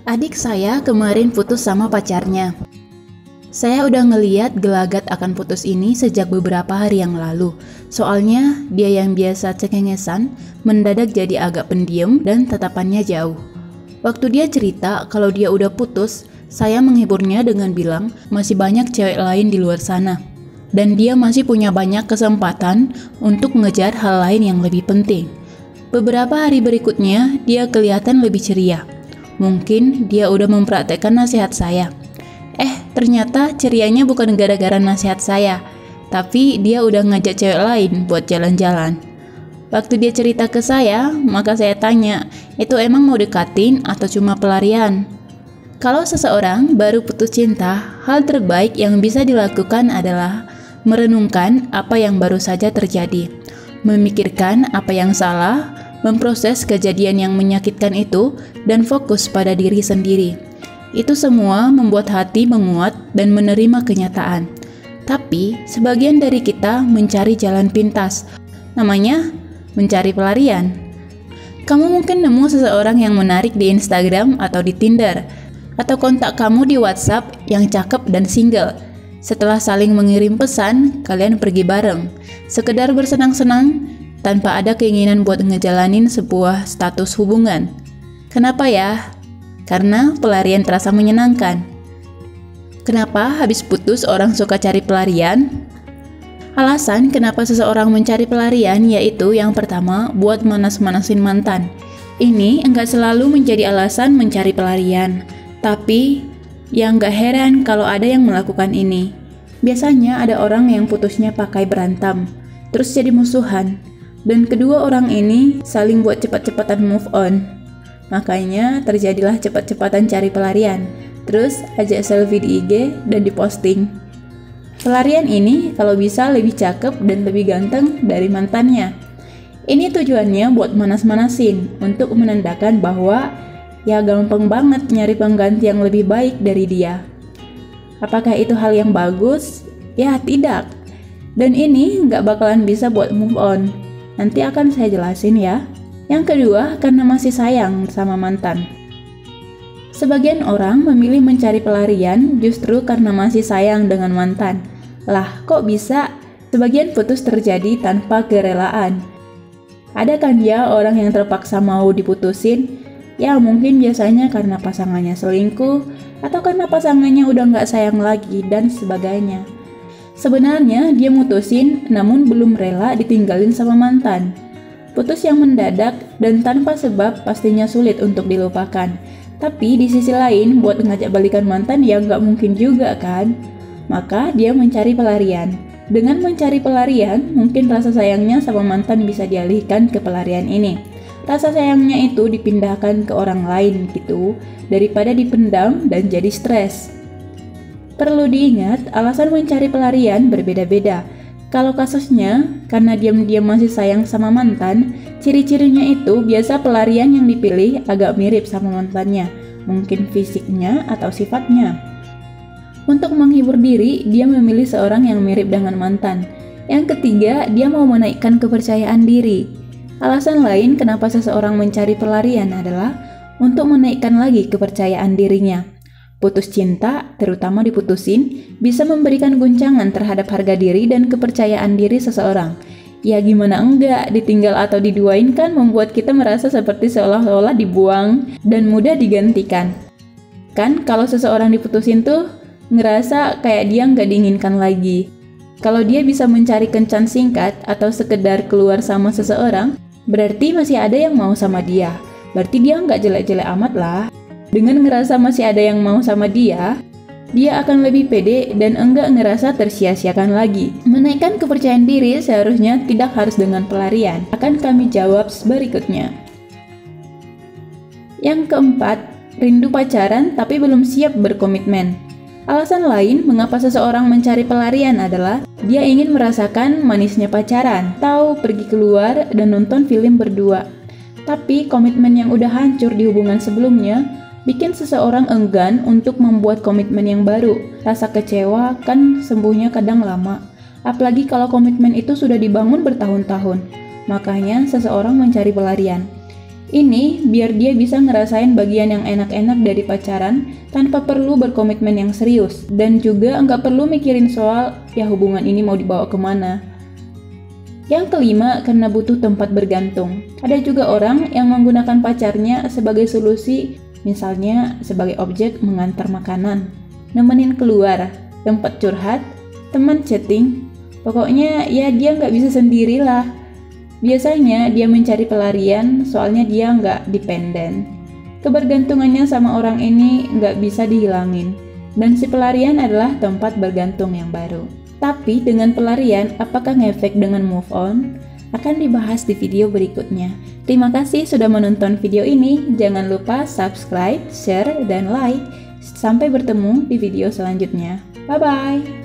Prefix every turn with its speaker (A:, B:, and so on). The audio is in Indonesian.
A: Adik saya kemarin putus sama pacarnya. Saya udah ngeliat gelagat akan putus ini sejak beberapa hari yang lalu. Soalnya dia yang biasa cengengesan mendadak jadi agak pendiam dan tatapannya jauh. Waktu dia cerita kalau dia udah putus, saya menghiburnya dengan bilang masih banyak cewek lain di luar sana. Dan dia masih punya banyak kesempatan untuk mengejar hal lain yang lebih penting. Beberapa hari berikutnya dia kelihatan lebih ceria. Mungkin dia udah mempraktekkan nasihat saya. Ternyata cerianya bukan gara-gara nasihat saya, tapi dia udah ngajak cewek lain buat jalan-jalan. Waktu dia cerita ke saya, maka saya tanya, itu emang mau dekatin atau cuma pelarian? Kalau seseorang baru putus cinta, hal terbaik yang bisa dilakukan adalah merenungkan apa yang baru saja terjadi, memikirkan apa yang salah, memproses kejadian yang menyakitkan itu, dan fokus pada diri sendiri. Itu semua membuat hati menguat dan menerima kenyataan. Tapi, sebagian dari kita mencari jalan pintas. Namanya mencari pelarian. Kamu mungkin nemu seseorang yang menarik di Instagram atau di Tinder, atau kontak kamu di WhatsApp yang cakep dan single. Setelah saling mengirim pesan, kalian pergi bareng, sekedar bersenang-senang, tanpa ada keinginan buat ngejalanin sebuah status hubungan. Kenapa ya? Karena pelarian terasa menyenangkan. Kenapa habis putus orang suka cari pelarian? Alasan kenapa seseorang mencari pelarian yaitu yang pertama, buat manas-manasin mantan. Ini enggak selalu menjadi alasan mencari pelarian, tapi yang gak heran kalau ada yang melakukan ini. Biasanya ada orang yang putusnya pakai berantem, terus jadi musuhan, dan kedua orang ini saling buat cepat-cepatan move on. Makanya terjadilah cepat-cepatan cari pelarian, terus ajak selfie di IG dan diposting. Pelarian ini kalau bisa lebih cakep dan lebih ganteng dari mantannya. Ini tujuannya buat manas-manasin, untuk menandakan bahwa ya gampang banget nyari pengganti yang lebih baik dari dia. Apakah itu hal yang bagus? Ya tidak. Dan ini nggak bakalan bisa buat move on. Nanti akan saya jelasin ya. Yang kedua, karena masih sayang sama mantan. Sebagian orang memilih mencari pelarian justru karena masih sayang dengan mantan. Lah, kok bisa? Sebagian putus terjadi tanpa kerelaan. Ada kan ya orang yang terpaksa mau diputusin? Ya mungkin biasanya karena pasangannya selingkuh, atau karena pasangannya udah nggak sayang lagi, dan sebagainya. Sebenarnya dia mutusin, namun belum rela ditinggalin sama mantan. Putus yang mendadak dan tanpa sebab pastinya sulit untuk dilupakan. Tapi di sisi lain, buat ngajak balikan mantan ya nggak mungkin juga kan? Maka dia mencari pelarian. Dengan mencari pelarian, mungkin rasa sayangnya sama mantan bisa dialihkan ke pelarian ini. Rasa sayangnya itu dipindahkan ke orang lain gitu, daripada dipendam dan jadi stres. Perlu diingat, alasan mencari pelarian berbeda-beda. Kalau kasusnya, karena diam-diam masih sayang sama mantan, ciri-cirinya itu biasa pelarian yang dipilih agak mirip sama mantannya, mungkin fisiknya atau sifatnya. Untuk menghibur diri, dia memilih seorang yang mirip dengan mantan. Yang ketiga, dia mau menaikkan kepercayaan diri. Alasan lain kenapa seseorang mencari pelarian adalah untuk menaikkan lagi kepercayaan dirinya. Putus cinta, terutama diputusin, bisa memberikan guncangan terhadap harga diri dan kepercayaan diri seseorang. Ya gimana enggak, ditinggal atau diduain kan membuat kita merasa seperti seolah-olah dibuang dan mudah digantikan. Kan kalau seseorang diputusin tuh, ngerasa kayak dia nggak diinginkan lagi. Kalau dia bisa mencari kencan singkat atau sekedar keluar sama seseorang, berarti masih ada yang mau sama dia. Berarti dia nggak jelek-jelek amat lah. Dengan ngerasa masih ada yang mau sama dia akan lebih pede dan enggak ngerasa tersia-siakan lagi. Menaikkan kepercayaan diri seharusnya tidak harus dengan pelarian. Akan kami jawab berikutnya. Yang keempat, rindu pacaran tapi belum siap berkomitmen. Alasan lain mengapa seseorang mencari pelarian adalah dia ingin merasakan manisnya pacaran, tahu pergi keluar dan nonton film berdua. Tapi komitmen yang udah hancur di hubungan sebelumnya bikin seseorang enggan untuk membuat komitmen yang baru. Rasa kecewa kan sembuhnya kadang lama, apalagi kalau komitmen itu sudah dibangun bertahun-tahun. Makanya seseorang mencari pelarian. Ini biar dia bisa ngerasain bagian yang enak-enak dari pacaran tanpa perlu berkomitmen yang serius, dan juga nggak perlu mikirin soal ya hubungan ini mau dibawa kemana. Yang kelima, karena butuh tempat bergantung. Ada juga orang yang menggunakan pacarnya sebagai solusi, misalnya sebagai objek mengantar makanan, nemenin keluar, tempat curhat, teman chatting. Pokoknya ya dia nggak bisa sendirilah. Biasanya dia mencari pelarian, soalnya dia nggak dependen. Kebergantungannya sama orang ini nggak bisa dihilangin, dan si pelarian adalah tempat bergantung yang baru. Tapi dengan pelarian, apakah ngefek dengan move on? Akan dibahas di video berikutnya. Terima kasih sudah menonton video ini. Jangan lupa subscribe, share, dan like. Sampai bertemu di video selanjutnya. Bye-bye!